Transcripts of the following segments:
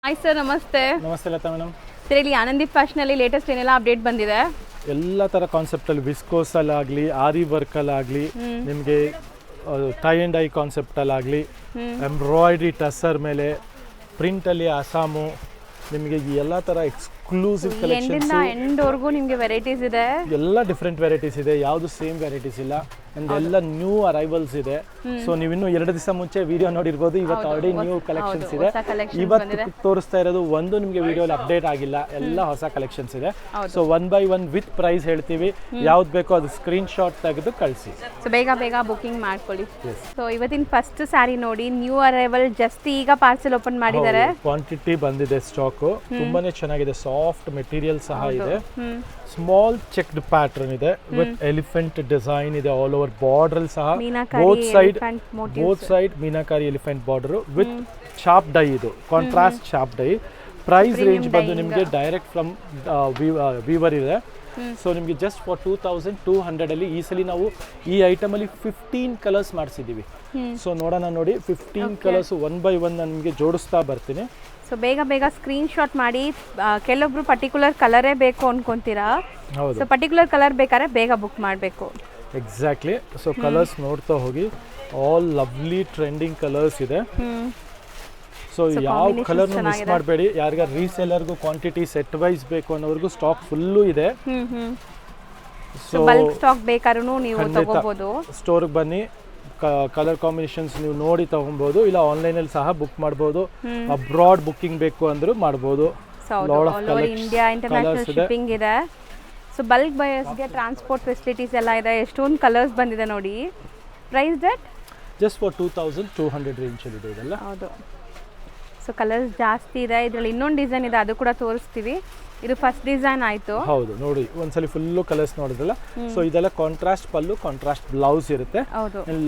Hi sir, ನಮಸ್ತೆ. ನಮಸ್ತೆ Lata madam. Sir, ಇಲ್ಲಿ ಆನಂದಿ ಫ್ಯಾಷನಲ್ಲಿ ಲೇಟೆಸ್ಟ್ ಏನೆಲ್ಲ ಅಪ್ಡೇಟ್ ಬಂದಿದೆ? ಎಲ್ಲ ಥರ ಕಾನ್ಸೆಪ್ಟಲ್ಲಿ ವಿಸ್ಕೋಸಲ್ಲಾಗಲಿ, ಆರಿ ವರ್ಕಲ್ಲಾಗಲಿ, ನಿಮಗೆ ಟೈ ಆ್ಯಂಡ್ ಐ ಕಾನ್ಸೆಪ್ಟಲ್ಲಾಗಲಿ, ಎಂಬ್ರಾಯ್ಡ್ರಿ ಟಸ್ಸರ್ ಮೇಲೆ ಪ್ರಿಂಟಲ್ಲಿ ಅಸಾಮು, ನಿಮಗೆ ಎಲ್ಲ ಥರ ಎಕ್ಸ್ಕ್ಲೂಸಿವ್ ಕಲೆಕ್ಷನ್ಸ್ ಎಂಡ್ವರೆಗೂ ನಿಮಗೆ ವೆರೈಟೀಸ್ ಇದೆ. ಎಲ್ಲ ಡಿಫ್ರೆಂಟ್ ವೆರೈಟೀಸ್ ಇದೆ, ಯಾವುದು ಸೇಮ್ ವೆರೈಟೀಸ್ ಇಲ್ಲ. ಅಂಡ್ ಎಲ್ಲ ನ್ಯೂ ಅರೈವಲ್ಸ್ ಇದೆ. ಸೊ ನೀವು ಇನ್ನು 2 ದಿವಸ ಮುಂಚೆ ವಿಡಿಯೋ ನೋಡಿರ್ಬೋದು. ಇವತ್ತು ಆಲ್ರೆಡಿ ನ್ಯೂ ಕಲೆಕ್ಷನ್ಸ್ ಇದೆ. ಇವತ್ತು ತೋರಿಸ್ತಾ ಇರೋದು ಒಂದು ನಿಮಗೆ ವಿಡಿಯೋಲಿ ಅಪ್ಡೇಟ್ ಆಗಿಲ್ಲ, ಎಲ್ಲ ಹೊಸ ಕಲೆಕ್ಷನ್ಸ್ ಇದೆ. ಸೊ 1 by 1 ವಿತ್ ಪ್ರೈಸ್ ಹೇಳ್ತೀವಿ. ಯಾವ್ದು ಬೇಕೋ ಅದು ಸ್ಕ್ರೀನ್ ಶಾಟ್ ತೆಗೆದು ಕಳಿಸಿ. ಸೊ ಬೇಗ ಬುಕಿಂಗ್ ಮಾಡ್ಕೊಳ್ಳಿ. ಸೊ ಇವತ್ತಿನ ಫಸ್ಟ್ ಸ್ಯಾರಿ ನೋಡಿ, ನ್ಯೂ ಅರೈವಲ್, ಜಸ್ಟ್ ಈಗ ಪಾರ್ಸೆಲ್ ಓಪನ್ ಮಾಡಿದ್ದಾರೆ. ಕ್ವಾಂಟಿಟಿ ಬಂದಿದೆ ಸ್ಟಾಕು, ತುಂಬಾನೇ ಚೆನ್ನಾಗಿದೆ. ಸಾಫ್ಟ್ ಮೆಟೀರಿಯಲ್ ಸಹ ಇದೆ. ಸ್ಮಾಲ್ ಚೆಕ್ಡ್ ಪ್ಯಾಟರ್ನ್ ಇದೆ ವಿತ್ ಎಲಿಫೆಂಟ್ ಡಿಸೈನ್ ಇದೆ. ಆಲ್ ಓವರ್ ಬಾರ್ಡರ್ ಸಹ both side meenakari elephant border with sharp dye. ಇದು contrast sharp dye. Price range ಬಂದು ನಿಮಗೆ ಡೈರೆಕ್ಟ್ ಫ್ರಮ್ ವೀವರ್ ಇದೆ. ಸೊ ನಿಮಗೆ ಜಸ್ಟ್ ಫಾರ್ 2200 ಅಲ್ಲಿ ಈ ಸಲ ನಾವು ಈ ಐಟಮ್ ಅಲ್ಲಿ 15 ಕಲರ್ಸ್ ಮಾಡಿಸಿದ್ದೀವಿ. ಸೊ ನೋಡೋಣ ನೋಡಿ, 15 ಕಲರ್ಸ್ 1 by 1 ನಾನು ನಿಮಗೆ ಜೋಡಿಸ್ತಾ ಬರ್ತೀನಿ. ಸೊ ಬೇಗ ಸ್ಕ್ರೀನ್ ಶಾಟ್ ಮಾಡಿ. ಕೆಲವೊಬ್ರು ಪರ್ಟಿಕ್ಯುಲರ್ ಕಲರೇ ಬೇಕು ಅನ್ಕೊಂತೀರಾ. ಸೊ ಪರ್ಟಿಕ್ಯುಲರ್ ಕಲರ್ ಬೇಕಾದ್ರೆ ಬೇಗ ಬುಕ್ ಮಾಡಬೇಕು. ಎಕ್ಸಾಕ್ಟ್ಲಿ. ಸೊ ಕಲರ್ಸ್ ನೋಡ್ತಾ ಹೋಗಿ, ಆಲ್ ಲವ್ಲಿ ಟ್ರೆಂಡಿಂಗ್ ಕಲರ್ಸ್ ಇದೆ. ಸೊ ಯಾವ ಕಲರ್ನು ಮಿಸ್ ಮಾಡಬೇಡಿ. ಯಾರಿಗ ರೀಸೇಲರ್ಗೂ ಕ್ವಾಂಟಿಟಿ ಸೆಟ್ ವೈಸ್ ಬೇಕು ಅನ್ನೋರ್ಗೂ ಸ್ಟಾಕ್ ಫುಲ್ಲು ಇದೆ. ಸೊ ಬಲ್ಕ್ ಸ್ಟಾಕ್ ಬೇಕಾದ್ರೂ ನೀವು ತಗೋಬಹುದು. ಸ್ಟೋರ್ಗೆ ಬನ್ನಿ, ಕಲರ್ ಕಾಂಬಿನೇಷನ್ಸ್ ನೀವು ನೋಡಿ ತಗೊಬೋದು. ಇಲ್ಲ ಆನ್ಲೈನಲ್ಲಿ ಸಹ ಬುಕ್ ಮಾಡ್ಬೋದು. ಅಬ್ರಾಡ್ ಬುಕ್ಕಿಂಗ್ ಬೇಕು ಅಂದ್ರೂ ಮಾಡ್ಬೋದು. ಇಂಡಿಯಾ ಇಂಟರ್ನ್ಯಾಷನಲ್ ಶಿಪ್ಪಿಂಗ್ ಇದೆ. ಸೊ ಬಲ್ಕ್ ಬಯರ್ಸ್ಗೆ ಟ್ರಾನ್ಸ್ಪೋರ್ಟ್ ಫೆಸಿಲಿಟೀಸ್ ಎಲ್ಲ ಇದೆ. ಎಷ್ಟೊಂದು ಕಲರ್ಸ್ ಬಂದಿದೆ ನೋಡಿ. ಪ್ರೈಸ್ ದಟ್ ಜಸ್ಟ್ ಫಾರ್ 2200 ರೇಂಜಲ್ಲಿ ಇದೆ ಇದೆಲ್ಲ. ಹೌದು. ಸೊ ಕಲರ್ಸ್ ಜಾಸ್ತಿ ಇದೆ. ಇದರಲ್ಲಿ ಇನ್ನೊಂದು ಡಿಸೈನ್ ಇದೆ, ಅದು ಕೂಡ ತೋರಿಸ್ತೀವಿ. ಇದು ಫಸ್ಟ್ ಡಿಸೈನ್ ಆಯಿತು. ಹೌದು, ನೋಡಿ ಒಂದ್ಸಲಿ ಫುಲ್ಲು ಕಲರ್ಸ್ ನೋಡಿದ್ರಲ್ಲ. ಸೊ ಇದೆಲ್ಲ ಕಾಂಟ್ರಾಸ್ಟ್ ಪಲ್ಲು, ಕಾಂಟ್ರಾಸ್ಟ್ ಬ್ಲೌಸ್ ಇರುತ್ತೆ.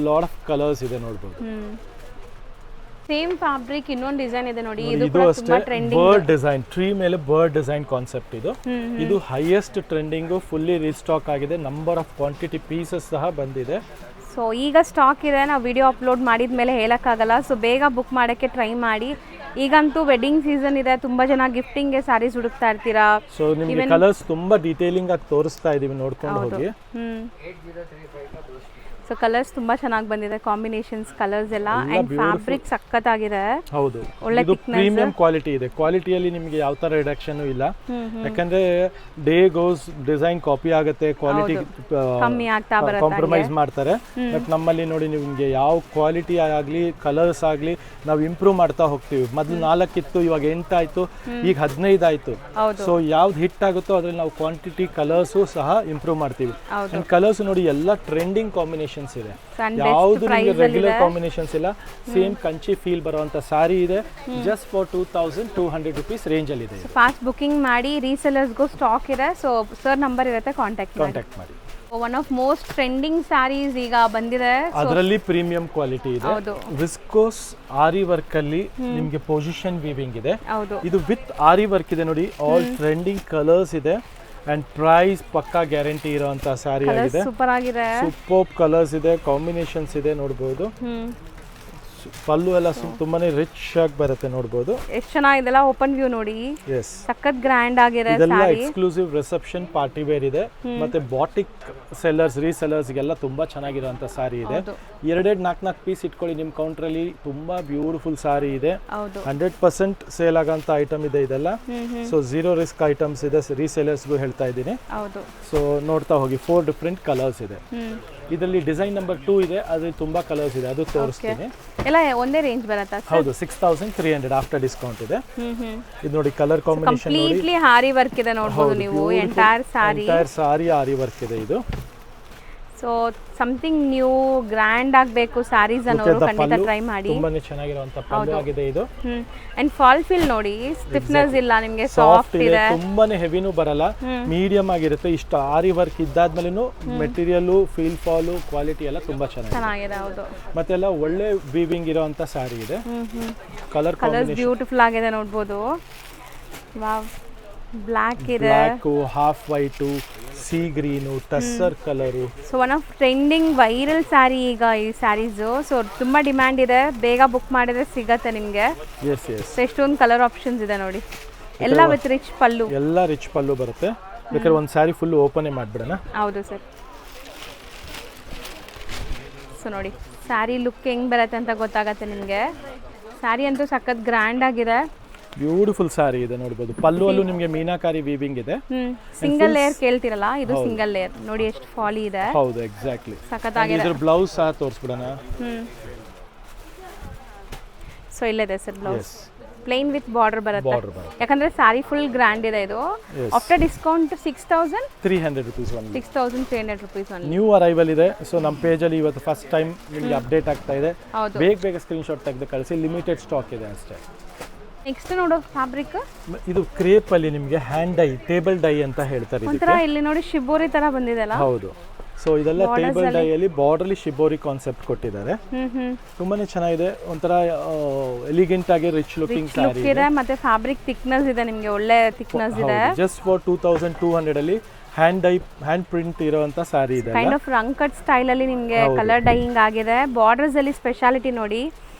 ಲಾಟ್ ಆಫ್ ಕಲರ್ಸ್ ಇದೆ, ನೋಡ್ಬೋದು. ಸೇಮ್ ಫ್ಯಾಬ್ರಿಕ್ ಇನ್ನೊಂದು ಡಿಸೈನ್ ಇದೆ ನೋಡಿ. ಇದು ಅಷ್ಟೇ ಬರ್ಡ್ ಡಿಸೈನ್, ಟ್ರೀ ಮೇಲೆ ಬರ್ಡ್ ಡಿಸೈನ್ ಕಾನ್ಸೆಪ್ಟ್ ಇದು. ಇದು ಹೈಯೆಸ್ಟ್ ಟ್ರೆಂಡಿಂಗು, ಫುಲ್ಲಿ ರೀಸ್ಟಾಕ್ ಆಗಿದೆ. ನಂಬರ್ ಆಫ್ ಕ್ವಾಂಟಿಟಿ ಪೀಸಸ್ ಸಹ ಬಂದಿದೆ. ಸೊ ಈಗ ಸ್ಟಾಕ್ ಇದೆ, ನಾವು ವಿಡಿಯೋ ಅಪ್ಲೋಡ್ ಮಾಡಿದ ಮೇಲೆ ಹೇಳೋಕ್ಕಾಗಲ್ಲ. ಸೊ ಬೇಗ ಬುಕ್ ಮಾಡೋಕ್ಕೆ ಟ್ರೈ ಮಾಡಿ. ಈಗಂತೂ ವೆಡ್ಡಿಂಗ್ ಸೀಸನ್ ಇದೆ, ತುಂಬಾ ಜನ ಗಿಫ್ಟಿಂಗ್ಗೆ ಸ್ಯಾರೀಸ್ ಹುಡುಕ್ತಾ ಇರ್ತೀರಾ. ಸೊ ನಿಮಗೆ ಕಲರ್ಸ್ ತುಂಬಾ ಡೀಟೇಲಿಂಗ್ ಆಗಿ ತೋರಿಸ್ತಾ ಇದೀವಿ, ನೋಡ್ಕೊಂಡು ಹೋಗಿ. ಸೊ ಕಲರ್ಸ್ ತುಂಬಾ ಚೆನ್ನಾಗಿ ಬಂದಿದೆ, ಕಾಂಬಿನೇಷನ್ಸ್ ಕಲರ್ಸ್ ಎಲ್ಲ. ಅಂಡ್ ಫ್ಯಾಬ್ರಿಕ್ ಸಕ್ಕತ್ತಾಗಿದೆ. ಹೌದು, ಇದು ಪ್ರೀಮಿಯಂ ಕ್ವಾಲಿಟಿ ಇದೆ. ಕ್ವಾಲಿಟಿಯಲ್ಲಿ ನಿಮಗೆ ಯಾವ ತರ ರಿಡಕ್ಷನ್ ಇಲ್ಲ. ಯಾಕಂದ್ರೆ ಡೇ ಗೋಸ್ ಡಿಸೈನ್ ಕಾಪಿ ಆಗುತ್ತೆ, ಕ್ವಾಲಿಟಿ ಕಮ್ಮಿ ಆಗ್ತಾ ಬರುತ್ತೆ, ಕಾಂಪ್ರಮೈಸ್ ಮಾಡ್ತಾರೆ. ಬಟ್ ನಮ್ಮಲ್ಲಿ ನೋಡಿ, ನಿಮಗೆ ಯಾವ ಕ್ವಾಲಿಟಿ ಆಗಲಿ ಕಲರ್ಸ್ ಆಗಲಿ ನಾವು ಇಂಪ್ರೂವ್ ಮಾಡ್ತಾ ಹೋಗ್ತೀವಿ. ಮೊದಲು 4 ಇತ್ತು, ಇವಾಗ 8 ಆಯ್ತು, ಈಗ 15 ಆಯ್ತು. ಸೊ ಯಾವ್ದು ಹಿಟ್ ಆಗುತ್ತೋ ಅದ್ರಲ್ಲಿ ನಾವು ಕ್ವಾಂಟಿಟಿ ಕಲರ್ಸು ಸಹ ಇಂಪ್ರೂವ್ ಮಾಡ್ತೀವಿ. ಕಲರ್ಸ್ ನೋಡಿ ಎಲ್ಲ ಟ್ರೆಂಡಿಂಗ್ ಕಾಂಬಿನೇಷನ್ಸ್ ಇದೆ. ಯಾವುದು ನಿಮಗೆ ರೆಗ್ಯುಲರ್ ಕಾಂಬಿನೇಷನ್ಸ್ ಇಲ್ಲ. ಸೇಮ್ ಕಂಚಿ ಫೀಲ್ ಬರುವಂತ ಸಾರಿ ಇದೆ. ಜಸ್ಟ್ ಫಾರ್ 2200 ರೂಪೀಸ್ ರೇಂಜ್ ಅಲ್ಲಿ ಇದೆ. ಫಾಸ್ಟ್ ಬುಕಿಂಗ್ ಮಾಡಿ. ರೀಸೆಲರ್ಸ್ಗೂ ಸ್ಟಾಕ್ ಇದೆ. ಸೊ ಸರ್ ನಂಬರ್ ಇರುತ್ತೆ, ಕಾಂಟ್ಯಾಕ್ಟ್ ಮಾಡಿ. One of most trending saris ಈಗ ಬಂದಿದೆ. ಅದರಲ್ಲಿ ಪ್ರೀಮಿಯಂ ಕ್ವಾಲಿಟಿ ಇದೆ. ವಿಸ್ಕೋಸ್ ಆರಿ ವರ್ಕ್ ಅಲ್ಲಿ ನಿಮಗೆ ಪೊಸಿಷನ್ ವೀವಿಂಗ್ ಇದೆ. ಇದು ವಿತ್ ಆರಿ ವರ್ಕ್ ಇದೆ ನೋಡಿ. ಆಲ್ ಟ್ರೆಂಡಿಂಗ್ ಕಲರ್ಸ್ ಇದೆ. ಅಂಡ್ ಪ್ರೈಸ್ ಪಕ್ಕಾ ಗ್ಯಾರಂಟಿ ಇರೋಂಥ ಸ್ಯಾರಿ ಆಗಿದೆ. ಸೂಪರ್ ಆಗಿದೆ, ಸೂಪರ್ ಕಲರ್ಸ್ ಇದೆ, ಕಾಂಬಿನೇಷನ್ಸ್ ಇದೆ, ನೋಡ್ಬೋದು. ಪಲ್ಲು ಎಲ್ಲ ತುಂಬಾನೇ ರಿಚ್ ಆಗಿ ಬರುತ್ತೆ, ನೋಡ್ಬೋದು. ಎಷ್ಟು ಚೆನ್ನಾಗಿದೆಲ್ಲ. ಓಪನ್ ವ್ಯೂ ನೋಡಿ, ಸಖತ್ ಗ್ರ್ಯಾಂಡ್ ಆಗಿದೆ. ಇದೆಲ್ಲ ಎಕ್ಸ್ಕ್ಲೂಸಿವ್ ರಿಸೆಪ್ಷನ್ ಪಾರ್ಟಿ ವೇರ್ ಇದೆ. ಮತ್ತೆ ಬಾಟಿಕ್ ಸೆಲ್ಲರ್ಸ್, ರೀಸೆಲ್ಲರ್ಸ್ ಗೆಲ್ಲ ತುಂಬಾ ಚೆನ್ನಾಗಿರುವಂತ ಸಾರಿ ಇದೆ. 2-4 ಪೀಸ್ ಇಟ್ಕೊಳ್ಳಿ ನಿಮ್ಮ ಕೌಂಟರ್ ಅಲ್ಲಿ. ತುಂಬಾ ಬ್ಯೂಟಿಫುಲ್ ಸಾರಿ ಇದೆ. 100% ಸೇಲ್ ಆಗಂತ ಐಟಮ್ ಇದೆ ಇದೆಲ್ಲ. ಸೊ 0 ರಿಸ್ಕ್ ಐಟಮ್ಸ್ ಇದೆ. ರೀಸೆಲ್ಲರ್ಸ್ಗೂ ಹೇಳ್ತಾ ಇದ್ದೀನಿ. ಸೊ ನೋಡ್ತಾ ಹೋಗಿ, 4 ಡಿಫ್ರೆಂಟ್ ಕಲರ್ಸ್ ಇದೆ. ಇದರಲ್ಲಿ ಡಿಸೈನ್ ನಂಬರ್ 2 ಇದೆ, ಅದ್ರಲ್ಲಿ ತುಂಬಾ ಕಲರ್ಸ್ ಇದೆ, ಅದು ತೋರಿಸ್ತೀನಿ. ಎಲ್ಲ ಒಂದೇ ರೇಂಜ್ ಬರುತ್ತಾ? ಹೌದು, 6300 ಆಫ್ಟರ್ ಡಿಸ್ಕೌಂಟ್ ಇದೆ. ಇದು ನೋಡಿ, ಕಲರ್ ಕಾಂಬಿನೇಷನ್ ನೋಡಿ, ಕಂಪ್ಲೀಟ್ಲಿ ಆರಿ ವರ್ಕ್ ಇದೆ, ನೋಡಬಹುದು ನೀವು. ಎಂಟೈರ್ ಸಾರಿ ಆರಿ ವರ್ಕ್ ಇದೆ ಇದು. ಸೊ ಸಮಥಿಂಗ್ ನ್ಯೂ ಗ್ರ್ಯಾಂಡ್ ಆಗಬೇಕು ಸ್ಯಾರೀಸ್ ಅನ್ನೋರು ಖಂಡಿತ ಟ್ರೈ ಮಾಡಿ. ತುಂಬಾನೇ ಚೆನ್ನಾಗಿರುವಂತ ಪಲ್ಲು ಆಗಿದೆ ಇದು. ಅಂಡ್ ಫಾಲ್ ಫೀಲ್ ನೋಡಿ, ಸ್ಟಿಫ್ನೆಸ್ ಇಲ್ಲ ನಿಮಗೆ, ಸಾಫ್ಟ್ ಇದೆ. ತುಂಬಾನೇ ಹೆವಿನೂ ಬರಲ್ಲ, ಮೀಡಿಯಂ ಆಗಿರುತ್ತೆ. ಇಷ್ಟ ಆರಿ ವರ್ಕ್ ಇದ್ದಾದ್ಮೇಲೆನೂ ಮೆಟೀರಿಯಲ್, ಫೀಲ್ ಫಾಲು, ಕ್ವಾಲಿಟಿ ಎಲ್ಲ ತುಂಬಾ ಚೆನ್ನಾಗಿದೆ. ಹೌದು, ಮತ್ತೆ ಎಲ್ಲ ಒಳ್ಳೆ ವೀವಿಂಗ್ ಇರೋಂತ ಸ್ಯಾರಿ ಇದೆ. ಕಲರ್ಸ್ ಬ್ಯೂಟಿಫುಲ್ ಆಗಿದೆ, ನೋಡಬಹುದು. ವಾವ್. ಬ್ಲ್ಯಾಕ್ ಇದೆ, black, half white, sea green, tussar colour. So one of trending viral sari ಈಗ ಈ ಸ್ಯಾರೀಸು. ಸೊ ತುಂಬ ಡಿಮ್ಯಾಂಡ್ ಇದೆ, ಬೇಗ ಬುಕ್ ಮಾಡಿದ್ರೆ ಸಿಗತ್ತೆ ನಿಮಗೆ. Yes yes. ಎಷ್ಟೊಂದು ಕಲರ್ ಆಪ್ಷನ್ಸ್ ಇದೆ ನೋಡಿ, ಎಲ್ಲ ವಿತ್ ರಿಚ್ ಪಲ್ಲು. ಎಲ್ಲ ರಿಚ್ ಪಲ್ಲು ಬರುತ್ತೆ. ಬೇಕಾದ್ರೆ ಒಂದು ಸ್ಯಾರಿ ಫುಲ್ ಓಪನೇ ಮಾಡಿಬಿಡೋಣ. ಹೌದು ಸರ್. ಸೊ ನೋಡಿ ಸ್ಯಾರಿ ಲುಕ್ ಹೆಂಗೆ ಬರುತ್ತೆ ಅಂತ ಗೊತ್ತಾಗತ್ತೆ ನಿಮಗೆ. ಸ್ಯಾರಿ ಅಂತೂ ಸಖತ್ ಗ್ರ್ಯಾಂಡ್ ಆಗಿದೆ, ಬ್ಯೂಟಿಫುಲ್ ಸ್ಯಾರಿ ಇದೆ ನೋಡ್ಬೋದು. ಪಲ್ಲು ಅಲ್ಲೂ ನಿಮಗೆ ಮೀನಾಕಾರಿ ವೀವಿಂಗ್ ಇದೆ. ಸಿಂಗಲ್ ಲೇಯರ್ ಕೇಳ್ತಿರಲ್ಲ, ಇದು ಸಿಂಗಲ್ ಲೇಯರ್ ನೋಡಿ ಎಷ್ಟು ಫಾಲಿ ಇದೆ. ಹೌದು, ಎಕ್ಸಾಕ್ಟ್ಲಿ. ಸಖತ್ತಾಗಿದೆ. ಇದ್ರ ಬ್ಲೌಸ್ ಸಹ ತೋರಿಸ್ಬಿಡೋಣ. ಸೊ ಇಲ್ಲಿದೆ sir blouse, plane with border ಬರುತ್ತೆ. ಯಾಕಂದ್ರೆ ಸ್ಯಾರಿ ಫುಲ್ ಗ್ರ್ಯಾಂಡ್ ಇದೆ ಇದು. After discount 6300 rupees only. 6300 rupees only. New arrival ಇದೆ. ಸೊ ನಮ್ಮ ಪೇಜಲ್ಲಿ ಇವತ್ತು ಫಸ್ಟ್ ಟೈಮ್ ನಿಮಗೆ ಅಪ್ಡೇಟ್ ಆಗ್ತಾ ಇದೆ. ಬೇಗ ಸ್ಕ್ರೀನ್ಶಾಟ್ ತೆಗೆದು ಕಳಿಸಿ, ಲಿಮಿಟೆಡ್ ಸ್ಟಾಕ್ ಇದೆ ಅಷ್ಟೇ. ನೆಕ್ಸ್ಟ್ ನೋಡೋ ಫ್ಯಾಬ್ರಿಕ್ ಇದು ಕ್ರೇಪ್ ಅಲ್ಲಿ ನಿಮಗೆ ಹ್ಯಾಂಡ್ ಡೈ, ಟೇಬಲ್ ಡೈ ಅಂತ ಹೇಳ್ತಾರೆ. ಒಂಥರ ಇಲ್ಲಿ ನೋಡಿ ಶಿಬೋರಿ ತರ ಬಂದಿದೆ ಅಲ್ಲ. ಹೌದು. ಸೊ ಇದೆಲ್ಲ ಟೇಬಲ್ ಡೈ ಅಲ್ಲಿ ಬಾರ್ಡರ್ಲಿ ಶಿಬೋರಿ ಕಾನ್ಸೆಪ್ಟ್ ಕೊಟ್ಟಿದ್ದಾರೆ. ತುಂಬಾನೇ ಚೆನ್ನಾಗಿದೆ, ಒಂಥರ ಎಲಿಗೆಂಟ್ ಆಗಿ ರಿಚ್ ಲುಕಿಂಗ್ ಸ್ಯಾರಿ ಇದೆ. ಮತ್ತೆ ಫ್ಯಾಬ್ರಿಕ್ ಥಿಕ್ನೆಸ್ ಇದೆ, ನಿಮಗೆ ಒಳ್ಳೆ ಥಿಕ್ನೆಸ್ ಇದೆ. ಜಸ್ಟ್ ಫಾರ್ 2200 ಅಲ್ಲಿ ಹ್ಯಾಂಡ್ ಪ್ರಿಂಟ್ ಇರುವಂತ ಸ್ಯಾರಿ ಇದೆ. ಕೈಂಡ್ ಆಫ್ ರಂಕಟ್ ಸ್ಟೈಲ್ ಅಲ್ಲಿ ನಿಮಗೆ ಕಲರ್ ಡೈಯಿಂಗ್ ಆಗಿದೆ. ಬಾರ್ಡರ್ಸ್ ಅಲ್ಲಿ ಸ್ಪೆಷಾಲಿಟಿ ನೋಡಿ,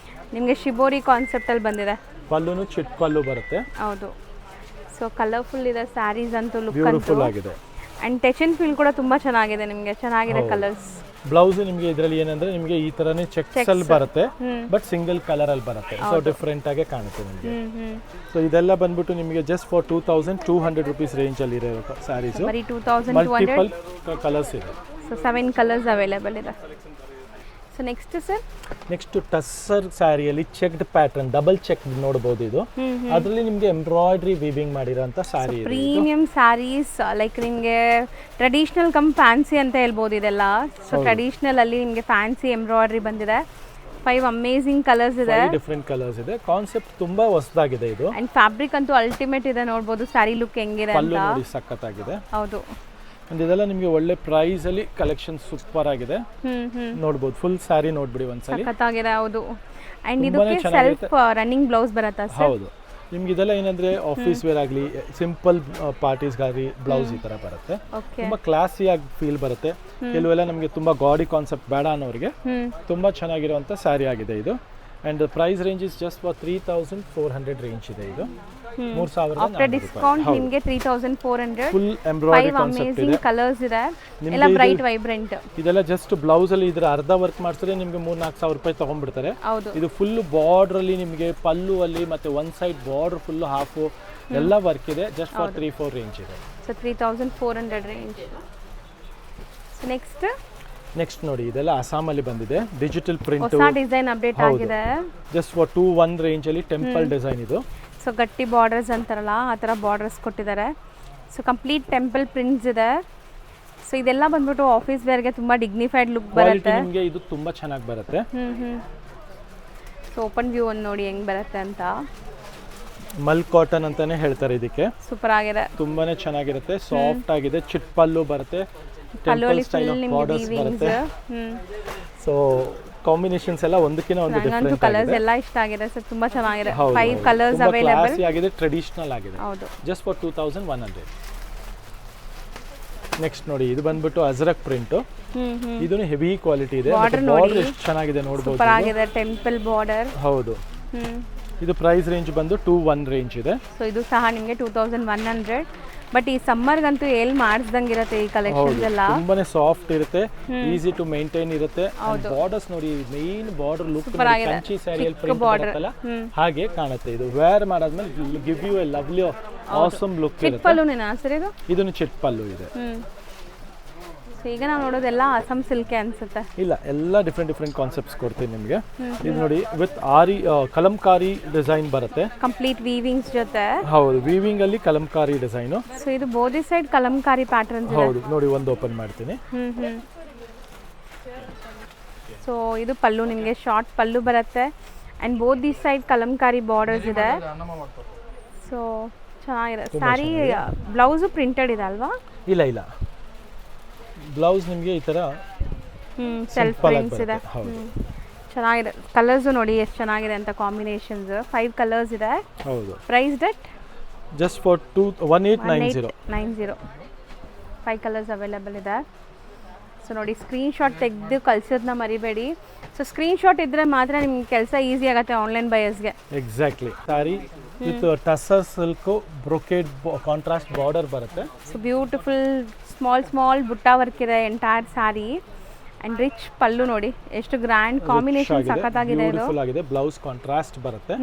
ನಿಮಗೆ ಶಿಬೋರಿ ಕಾನ್ಸೆಪ್ಟ್ ಅಲ್ಲಿ ಬಂದಿದೆ. ಪಲ್ಲುನು ಚಿಟ್ ಪಲ್ಲು ಬರುತ್ತೆ. ಹೌದು. ಸೊ ಕಲರ್ಫುಲ್ ಇದೆ ಸ್ಯಾರೀಸ್ ಅಂತೂ, ಲುಕ್ ಬ್ಯೂಟಿಫುಲ್ ಆಗಿದೆ. ಅಂಡ್ ಟಚ್ ಅಂಡ್ ಫೀಲ್ ಕೂಡ ತುಂಬಾ ಚೆನ್ನಾಗಿದೆ, ನಿಮಗೆ ಚೆನ್ನಾಗಿದೆ ಕಲರ್ಸ್. ಬ್ಲೌಸ್ ನಿಮಗೆ ಇದರಲ್ಲಿ ಏನಂದ್ರೆ ನಿಮಗೆ ಈ ತರನೇ ಚೆಕ್ಸ್ ಅಲ್ಲಿ ಬರುತ್ತೆ, ಬಟ್ ಸಿಂಗಲ್ ಕಲರ್ ಅಲ್ಲಿ ಬರುತ್ತೆ. ಸೊ ಡಿಫ್ರೆಂಟ್ ಆಗಿ ಕಾಣುತ್ತೆ ನಿಮಗೆ. ಸೊ ಇದೆಲ್ಲ ಬಂದ್ಬಿಟ್ಟು ನಿಮಗೆ ಜಸ್ಟ್ ಫಾರ್ 2200 rupees ರೇಂಜ್ ಅಲ್ಲಿ ಇರೋ ಸ್ಯಾರೀಸ್. ಮಲ್ಟಿಪಲ್ ಕಲರ್ಸ್ ಇದೆ. ಸೊ 7 ಕಲರ್ಸ್ ಅವೈಲೇಬಲ್ ಇದೆ. So next sir, next tussar ಸ್ಯಾರಿಯಲ್ಲಿ ಚೆಕ್ಡ್ ಪ್ಯಾಟರ್ನ್, ಡಬಲ್ ಚೆಕ್ ನೋಡಬಹುದು. ಇದು ಅದರಲ್ಲಿ ನಿಮಗೆ ಎಂಬ್ರಾಯ್ಡ್ರಿ ವೀವಿಂಗ್ ಮಾಡಿರೋಂಥ ಸ್ಯಾರಿ ಇದೆ. ಪ್ರೀಮಿಯಂ ಸ್ಯಾರೀಸ್, ಲೈಕ್ ನಿಮಗೆ ಟ್ರೆಡಿಷನಲ್ ಕಮ್ ಫ್ಯಾನ್ಸಿ ಅಂತ ಹೇಳ್ಬೋದು ಇದೆಲ್ಲ. ಸೊ ಟ್ರೆಡಿಷನಲ್ ಅಲ್ಲಿ ನಿಮಗೆ ಫ್ಯಾನ್ಸಿ ಎಂಬ್ರಾಯ್ಡ್ರಿ ಬಂದಿದೆ. 5 ಅಮೇಜಿಂಗ್ ಕಲರ್ಸ್ ಇದೆ, ಡಿಫರೆಂಟ್ ಕಲರ್ಸ್ ಇದೆ. ಕಾನ್ಸೆಪ್ಟ್ ತುಂಬಾ ಹೊಸದಾಗಿದೆ ಇದು. ಅಂಡ್ ಫ್ಯಾಬ್ರಿಕ್ ಅಂತೂ ಅಲ್ಟಿಮೇಟ್ ಇದೆ, ನೋಡಬಹುದು ಸ್ಯಾರಿ ಲುಕ್ ಹೆಂಗಿದೆ ಅಂತ. ನೋಡಿ ಸಖತ್ತಾಗಿದೆ. ಹೌದು. ಇದೆಲ್ಲ ನಿಮಗೆ ಒಳ್ಳೆ ಪ್ರೈಸ್ ಅಲ್ಲಿ ಕಲೆಕ್ಷನ್ ಸೂಪರ್ ಆಗಿದೆ, ನೋಡಬಹುದು. ಫುಲ್ ಸ್ಯಾರಿ ನೋಡ್ಬಿಡಿ ಒಂದ್ಸಲಿ, ಸಖತ್ತಾಗಿದೆ. ಹೌದು. ಅಂಡ್ ಇದಕ್ಕೆ ಸೆಲ್ಫ್ ರನ್ನಿಂಗ್ ಬ್ಲೌಸ್ ಬರುತ್ತಾ ಸರ್? ಹೌದು. ನಿಮ್ಗೆ ಇದೆಲ್ಲ ಏನಂದ್ರೆ ಆಫೀಸ್ ವೇರ್ ಆಗಲಿ, ಸಿಂಪಲ್ ಪಾರ್ಟೀಸ್ಗಾಗಲಿ ಬ್ಲೌಸ್ ಈ ತರ ಬರುತ್ತೆ. ತುಂಬಾ ಕ್ಲಾಸಿ ಆಗಿ ಫೀಲ್ ಬರುತ್ತೆ. ಕೆಲವೆಲ್ಲ ನಮಗೆ ತುಂಬಾ ಗಾಡಿ ಕಾನ್ಸೆಪ್ಟ್ ಬೇಡ ಅನ್ನೋರಿಗೆ ತುಂಬಾ ಚೆನ್ನಾಗಿರುವಂತ ಸ್ಯಾರಿ ಆಗಿದೆ ಇದು. And price range is just for 3400 range ಇದೆ ಇದು. 3000 ಆಫ್ಟರ್ ಡಿಸ್ಕೌಂಟ್ ನಿಮಗೆ 3400. ಫುಲ್ ಎಂಬ್ರಾಯ್ಡರಿ ಕಾನ್ಸೆಪ್ಟ್ ಇದೆ, ಕಲರ್ಸ್ ಇದೆ, ಎಲ್ಲ ಬ್ರೈಟ್ ವೈಬ್ರೆಂಟ್. ಇದೆಲ್ಲ ಜಸ್ಟ್ ಬ್ಲೌಸ್ ಅಲ್ಲಿ ಇದರ ಅರ್ಧ ವರ್ಕ್ ಮಾಡಿಸಿದ್ರೆ ನಿಮಗೆ 3-4 ರೂಪಾಯಿ ತಗೊಂಡ್ಬಿಡ್ತಾರೆ. ಇದು ಫುಲ್ ಬಾರ್ಡರ್ ಅಲ್ಲಿ ನಿಮಗೆ ಪಲ್ಲು ಅಲ್ಲಿ ಮತ್ತೆ one side border full half ಎಲ್ಲ ವರ್ಕ್ ಇದೆ. ಜಸ್ಟ್ ಫಾರ್ 3400 ರೇಂಜ್ ಇದೆ. So 3400 range. ಸೊ ನೆಕ್ಸ್ಟ್ ನೋಡಿ, ಇದೆಲ್ಲ ಅಸ್ಸಾಂ ಅಲ್ಲಿ ಬಂದಿದೆ, ಡಿಜಿಟಲ್ ಪ್ರಿಂಟ್, ಹೊಸ ಡಿಸೈನ್ ಅಪ್ಡೇಟ್ ಆಗಿದೆ. ಜಸ್ಟ್ ಫಾರ್ 21 ರೇಂಜ್ ಅಲ್ಲಿ ಟೆಂಪಲ್ ಡಿಸೈನ್ ಇದು. ಸೊ ಗಟ್ಟಿ ಬಾರ್ಡರ್ಸ್ ಅಂತಾರಲ್ಲ ಆ ಥರ ಬಾರ್ಡರ್ಸ್ ಕೊಟ್ಟಿದ್ದಾರೆ. ಸೊ ಕಂಪ್ಲೀಟ್ ಟೆಂಪಲ್ ಪ್ರಿಂಟ್ಸ್ ಇದೆ. ಸೊ ಇದೆಲ್ಲ ಬಂದ್ಬಿಟ್ಟು ಆಫೀಸ್ ವೇರ್ಗೆ ತುಂಬಾ ಡಿಗ್ನಿಫೈಡ್ ಲುಕ್ ಬರುತ್ತೆ. ನಿಮಗೆ ಇದು ತುಂಬಾ ಚೆನ್ನಾಗಿ ಬರುತ್ತೆ. ಸೊ ಓಪನ್ ವ್ಯೂ ಒಂದು ನೋಡಿ ಹೆಂಗ್ ಬರುತ್ತೆ ಅಂತ. ಮಲ್ ಕಾಟನ್ ಅಂತಾನೆ ಹೇಳ್ತಾರೆ ಇದಕ್ಕೆ. ಸೂಪರ್ ಆಗಿದೆ, ತುಂಬಾನೇ ಚೆನ್ನಾಗಿರುತ್ತೆ, ಸಾಫ್ಟ್ ಆಗಿದೆ. ಚಿಟ್ ಪಲ್ಲು ಬರುತ್ತೆ, ಟೆಂಪಲ್ ಸ್ಟೈಲ್ ಆಫ್ ಬಾರ್ಡರ್ಸ್ ಬರುತ್ತೆ. ಸೊ ಕಾಂಬಿನೇಷನ್ಸ್ ಎಲ್ಲ ಒಂದಕ್ಕಿಂತ ಒಂದು ಡಿಫರೆಂಟ್ ಕಲರ್ಸ್ ಎಲ್ಲ ಇಷ್ಟ ಆಗಿದೆ ಸರ್, ತುಂಬಾ ಚೆನ್ನಾಗಿದೆ. 5 ಕಲರ್ಸ್ ಅವೈಲೇಬಲ್ ಆಗಿದೆ, ಟ್ರೆಡಿಷನಲ್ ಆಗಿದೆ. ಹೌದು. Just for 2100. ನೆಕ್ಸ್ಟ್ ನೋಡಿ, ಇದು ಬಂದ್ಬಿಟ್ಟು ಅಜ್ರಕ್ ಪ್ರಿಂಟ್. ಇದನ್ನು ಹೆವಿ ಕ್ವಾಲಿಟಿ ಇದೆ, ಬಾರ್ಡರ್ ಎಷ್ಟು ಚೆನ್ನಾಗಿದೆ ನೋಡಬಹುದು. ಸೂಪರ್ ಆಗಿದೆ, ಟೆಂಪಲ್ ಬಾರ್ಡರ್. ಹೌದು. ಇದು ಪ್ರೈಸ್ ರೇಂಜ್ ಬಂದು 2100 ರೇಂಜ್ ಇದೆ. ಸೊ ಇದು ಸಹ ನಿಮಗೆ 2100. ಬಟ್ ಈ ಸಮ್ಮರ್ಗಂತೂ ಎಲ್ಲಿ ಮಾಡಿಸ್ದಂಗೆ ಇರುತ್ತೆ ಈ ಕಲೆಕ್ಷನ್ಸ್ ಎಲ್ಲ. ತುಂಬಾನೇ ಸಾಫ್ಟ್ ಇರುತ್ತೆ, ಈಸಿ ಟು ಮೇಂಟೈನ್ ಇರುತ್ತೆ. ಬಾರ್ಡರ್ಸ್ ನೋಡಿ, ಮೇನ್ ಬಾರ್ಡರ್ ಲುಕ್ ಕಂಚಿ ಸ್ಯಾರಿಯಲ್ಲಿ ಪ್ರಿಂಟ್ ಬರುತ್ತಲ್ಲ ಹಾಗೆ ಕಾಣುತ್ತೆ. ಇದು ವೇರ್ ಮಾಡಾದ್ಮೇಲೆ give you a lovely awesome look ಇರುತ್ತೆ. ಚಿಟ್ ಪಲ್ಲುನೇನಾ ಸರ್ ಇದು? ಇದನ್ನು ಚಿಟ್ ಪಲ್ಲು ಇದೆ. ಸೊ ಈಗ ನಾವು ನೋಡೋದೆಲ್ಲ ಅಸ್ಸಾಂ ಸಿಲ್ಕೆ ಅನ್ಸುತ್ತೆ. ಇಲ್ಲ, ಎಲ್ಲ ಡಿಫ್ರೆಂಟ್ ಕಾನ್ಸೆಪ್ಟ್ಸ್ ಕೊಡ್ತೀನಿ ನಿಮಗೆ. ಇದು ನೋಡಿ, ವಿತ್ ಆರಿ ಕಲಂಕಾರಿ ಡಿಸೈನ್ ಬರುತ್ತೆ, ಕಂಪ್ಲೀಟ್ ವೀವಿಂಗ್ಸ್ ಜೊತೆ. ಹೌದು, ವೀವಿಂಗ್ ಅಲ್ಲಿ ಕಲಂಕಾರಿ ಡಿಸೈನ್. ಸೊ ಇದು ಬೋದಿ ಸೈಡ್ ಕಲಂಕಾರಿ ಪ್ಯಾಟರ್ನ್ಸ್. ಹೌದು ನೋಡಿ, ಒಂದು ಓಪನ್ ಮಾಡ್ತೀನಿ. ಸೊ ಇದು ಪಲ್ಲು, ನಿಮಗೆ ಶಾರ್ಟ್ ಪಲ್ಲು ಬರುತ್ತೆ. And both the side Kalamkari borders ಇದೆ. ಸೊ ಚೆನ್ನಾಗಿದೆ ಸ್ಯಾರಿ. ಬ್ಲೌಸು ಪ್ರಿಂಟೆಡ್ ಇದೆ ಅಲ್ವಾ? ಇಲ್ಲ, ಬ್ಲೌಸ್ ನಿಮಗೆ ಈ ತರ ಸೆಲ್ಫ್ ಪ್ರಿಂಟ್ಸ್ ಇದೆ. ಚೆನ್ನಾಗಿದೆ. ಕಲರ್ಸ್ ನೋಡಿ ಎಷ್ಟು ಚೆನ್ನಾಗಿದೆ ಅಂತ ಕಾಂಬಿನೇಷನ್ಸ್. 5 ಕಲರ್ಸ್ ಇದೆ. ಹೌದು. Price that just for 1890. 90 5 colours available ಇದೆ. ಸೊ ನೋಡಿ, ಸ್ಕ್ರೀನ್ಶಾಟ್ ತೆಗೆದು ಕಳ್ಸೋದನ್ನ ಮರಿಬೇಡಿ. ಸೊ ಸ್ಕ್ರೀನ್ಶಾಟ್ ಇದ್ದರೆ ಮಾತ್ರ ನಿಮ್ಗೆ ಕೆಲಸ ಈಸಿ ಆಗುತ್ತೆ ಆನ್ಲೈನ್ ಬಯರ್ಸ್ಗೆ. Exactly. Sari with tussar silk brocade contrast border ಬರುತ್ತೆ. So beautiful small butta work ಇದೆ entire sari and rich pallu ನೋಡಿ ಎಷ್ಟು ಗ್ರ್ಯಾಂಡ್ ಕಾಂಬಿನೇಷನ್ ಸಖತ್ತಾಗಿದೆ. ಇದು ಬ್ಯೂಟಿಫುಲ್ ಆಗಿದೆ. ಬ್ಲೌಸ್ ಕಾಂಟ್ರಾಸ್ಟ್ ಬರುತ್ತೆ.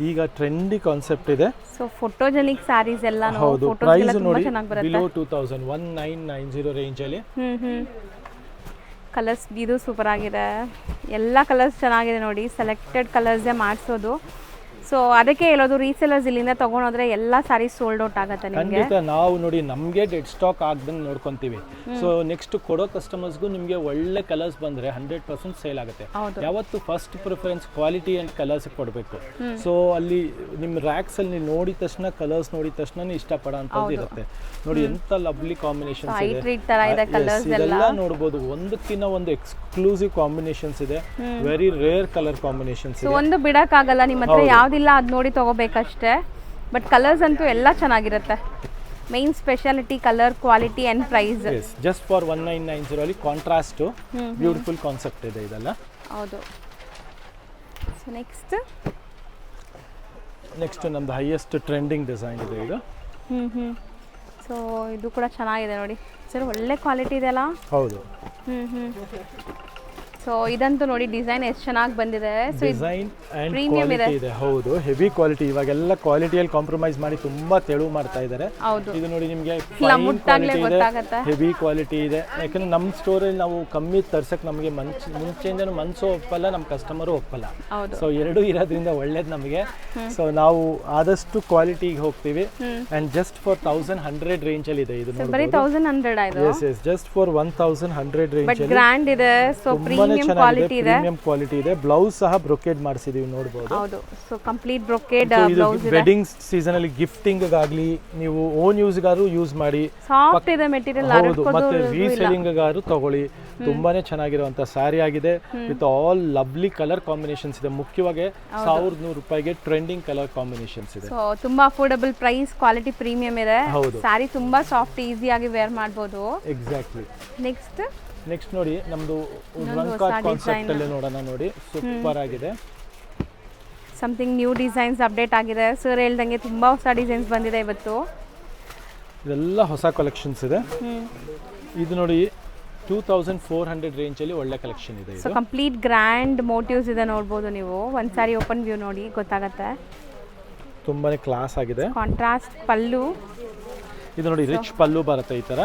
ಈಗ ಟ್ರೆಂಡಿ ಕಾನ್ಸೆಪ್ಟ್ ಇದೆ. ಸೊ ಫೋಟೋಜೆನಿಕ್ ಸ್ಯಾರೀಸ್ ಎಲ್ಲ ಹೌದು. ಪ್ರೈಸ್ ನೋಡಿ ಬಿಲೋ 2000 1990 ರೇಂಜ್ ಅಲ್ಲಿ. ಕಲರ್ಸ್ ಇದು ಸೂಪರ್ ಆಗಿದೆ. ಎಲ್ಲ ಕಲರ್ಸ್ ಚೆನ್ನಾಗಿದೆ ನೋಡಿ. ಸೆಲೆಕ್ಟೆಡ್ ಕಲರ್ಸೇ ಮಾಡಿಸೋದು. ಸೊ ಅದಕ್ಕೆ ಹೇಳೋದು, ರೀಸೇಲರ್ಸ್ ಇಲ್ಲಿಂದ ತೊಗೊಂಡೋದ್ರೆ ಎಲ್ಲ ಸ್ಯಾರೀಸ್ ಸೋಲ್ಡ್ ಔಟ್ ಆಗುತ್ತೆ ನಿಮಗೆ. ಖಂಡಿತ ನಾವು ನೋಡಿ ನಮಗೆ ಡೆಡ್ ಸ್ಟಾಕ್ ಆಗ್ದಂಗೆ ನೋಡ್ಕೊಂತೀವಿ. ಸೊ ನೆಕ್ಸ್ಟ್ ಕೊಡೋ ಕಸ್ಟಮರ್ಸ್ಗೂ ನಿಮಗೆ ಒಳ್ಳೆ ಕಲರ್ಸ್ ಬಂದರೆ 100% ಸೇಲ್ ಆಗುತ್ತೆ. ಯಾವತ್ತು first preference quality and colours ಕೊಡಬೇಕು. ಸೊ ಅಲ್ಲಿ ನಿಮ್ಮ ರ್ಯಾಕ್ಸಲ್ಲಿ ನೀವು ನೋಡಿದ ತಕ್ಷಣ ಕಲರ್ಸ್ ನೋಡಿದ ತಕ್ಷಣ ಇಷ್ಟಪಡೋ ಅಂಥದ್ದು ಇರುತ್ತೆ. ನೋಡಿ ಎಂಥ ಲವ್ಲಿ ಕಾಂಬಿನೇಷನ್ಸ್ ಇದೆ. ಇದೆಲ್ಲ ನೋಡ್ಬೋದು. ಒಂದಕ್ಕಿಂತ ಒಂದು ಎಕ್ಸ್ಕ್ಲೂಸಿವ್ ಕಾಂಬಿನೇಷನ್ಸ್ ಇದೆ. ವೆರಿ ರೇರ್ ಕಲರ್ ಕಾಂಬಿನೇಷನ್ಸ್ ಇದೆ. ಒಂದು ಬಿಡಕ್ಕಾಗಲ್ಲ, ನಿಮ್ಮ ಹತ್ರ ಯಾವ್ದಿಲ್ಲ ಅದು ನೋಡಿ ತಗೋಬೇಕಷ್ಟೇ. ಬಟ್ ಕಲರ್ಸ್ ಅಂತೂ ಎಲ್ಲ ಚೆನ್ನಾಗಿರುತ್ತೆ. Main speciality colour quality and price. Just for 1990 ಅಲ್ಲಿ ಕಾಂಟ್ರಾಸ್ಟ್ ಬ್ಯೂಟಿಫುಲ್ ಕಾನ್ಸೆಪ್ಟ್ ಇದೆ ಇದೆಲ್ಲ. ಹೌದು. ಸೊ ನೆಕ್ಸ್ಟ್ ನಮ್ದು ಹೈಯೆಸ್ಟ್ ಟ್ರೆಂಡಿಂಗ್ ಡಿಸೈನ್ ಇದೆ ಇದು. ಸೊ ಇದು ಕೂಡ ಚೆನ್ನಾಗಿದೆ ನೋಡಿ ಸರ್, ಒಳ್ಳೆ ಕ್ವಾಲಿಟಿ ಇದೆ ಅಲ್ಲ. ಹೌದು. ಸೊ ಇದಂತೂ ನೋಡಿ ಡಿಸೈನ್ ಎಷ್ಟು ಚೆನ್ನಾಗಿ ಬಂದಿದೆ. ಸೊ ಡಿಸೈನ್ ಅಂಡ್ ಕ್ವಾಲಿಟಿ ಇದೆ. ಹೌದು, ಹೆವಿ ಕ್ವಾಲಿಟಿ. ಇವಾಗೆಲ್ಲ ಕ್ವಾಲಿಟಿಯಲ್ಲಿ ಕಾಂಪ್ರಮೈಸ್ ಮಾಡಿ ತುಂಬಾ ತೆಳು ಮಾಡ್ತಾ ಇದ್ದಾರೆ. ಇದು ನೋಡಿ ನಿಮಗೆ ಹೆವಿ ಕ್ವಾಲಿಟಿ ಇದೆ. ಯಾಕಂದ್ರೆ ನಮ್ಮ ಸ್ಟೋರಲ್ಲಿ ನಾವು ಕಮ್ಮಿ ತರ್ಸಕ್ಕೆ ನಮಗೆ ಮುಂಚೆಯಿಂದನೂ ಮನ್ಸು ಒಪ್ಪಲ್ಲ, ನಮ್ಮ ಕಸ್ಟಮರು ಒಪ್ಪಲ್ಲ. ಸೊ ಎರಡು ಇರೋದ್ರಿಂದ ಒಳ್ಳೇದು ನಮಗೆ. ಸೊ ನಾವು ಆದಷ್ಟು ಕ್ವಾಲಿಟಿಗೆ ಹೋಗ್ತೀವಿ. ಅಂಡ್ ಜಸ್ಟ್ ಫಾರ್ 1100 ರೇಂಜ್ ಅಲ್ಲಿ ಇದೆ ಇದು. ಬರೀ 1100 ಆಯ್ತು. ಎಸ್ ಜಸ್ಟ್ ಫಾರ್ 1100 ರೇಂಜ್ ಅಲ್ಲಿ. ಗ್ರ್ಯಾಂಡ್ ಇದೆ. ಸೊ ಪ್ರೀಮಿಯಂ ಕ್ವಾಲಿಟಿ ಇದೆ. ಬ್ಲೌಸ್ ಸಹ ಬ್ರೊಕೇಡ್ ಮಾಡಿಸಿದೀವಿ ನೋಡಬಹುದು. ಹೌದು. ಸೊ ಕಂಪ್ಲೀಟ್ ಬ್ರೊಕೇಡ್ ಬ್ಲೌಸ್ ಇದೆ. ವೆಡ್ಡಿಂಗ್ ಸೀಸನ್ ಅಲ್ಲಿ ಗಿಫ್ಟಿಂಗ್ ಗಾಗ್ಲಿ ನೀವು ಓನ್ ಯೂಸ್ ಗಾರು ಯೂಸ್ ಮಾಡಿ. ಸಾಫ್ಟ್ ಇದೆ ಮೆಟೀರಿಯಲ್. ಹೌದು, ಮತ್ತೆ ರೀಸೆಲ್ಲಿಂಗ್ ಗಾರು ತಗೊಳ್ಳಿ. ತುಂಬಾನೇ ಚೆನ್ನಾಗಿರುವಂತ ಸ್ಯಾರಿ ಆಗಿದೆ. With all lovely colour combinations ಇದೆ. ಮುಖ್ಯವಾಗಿ 1100 ರೂಪಾಯಿಗೆ ಟ್ರೆಂಡಿಂಗ್ ಕಲರ್ ಕಾಂಬಿನೇಷನ್ಸ್ ಇದೆ. ಸೊ ತುಂಬಾ ಅಫೋರ್ಡಬಲ್ ಪ್ರೈಸ್, ಕ್ವಾಲಿಟಿ ಪ್ರೀಮಿಯಂ ಇದೆ. ಸ್ಯಾರಿ ತುಂಬಾ ಸಾಫ್ಟ್, ಈಸಿಯಾಗಿ ವೇರ್ ಮಾಡಬಹುದು. ಎಕ್ಸಾಕ್ಟ್ಲಿ. ನೆಕ್ಸ್ಟ್ ನೋಡಿ ನಮ್ದು ಕಾನ್ಸೆಪ್ಟ್ ಅಲ್ಲಿ ನೋಡೋಣ. ನೋಡಿ ಸೂಪರ್ ಆಗಿದೆ. ಸಮಥಿಂಗ್ ನ್ಯೂ ಡಿಸೈನ್ಸ್ ಅಪ್ಡೇಟ್ ಆಗಿದೆ. ಸರ್ ಹೇಳ್ದಂಗೆ ತುಂಬಾ ಹೊಸ ಡಿಸೈನ್ಸ್ ಬಂದಿದೆ ಇವತ್ತು. ಇದೆಲ್ಲ ಹೊಸ ಕಲೆಕ್ಷನ್ಸ್ ಇದೆ. ಇದು ನೋಡಿ 2400 ರೇಂಜ್ ಅಲ್ಲಿ ಒಳ್ಳೆ ಕಲೆಕ್ಷನ್ ಇದೆ. ಸೊ ಕಂಪ್ಲೀಟ್ ಗ್ರ್ಯಾಂಡ್ ಮೋಟಿವ್ಸ್ ಇದೆ ನೋಡಬಹುದು ನೀವು. ಒಂದ್ ಸಾರಿ ಓಪನ್ ವ್ಯೂ ನೋಡಿ ಗೊತ್ತಾಗುತ್ತೆ. ತುಂಬಾನೇ ಕ್ಲಾಸ್ ಆಗಿದೆ. ಕಾಂಟ್ರಾಸ್ಟ್ ಪಲ್ಲು. ಇದು ನೋಡಿ ರಿಚ್ ಪಲ್ಲು ಬರುತ್ತೆ ಈ ತರ.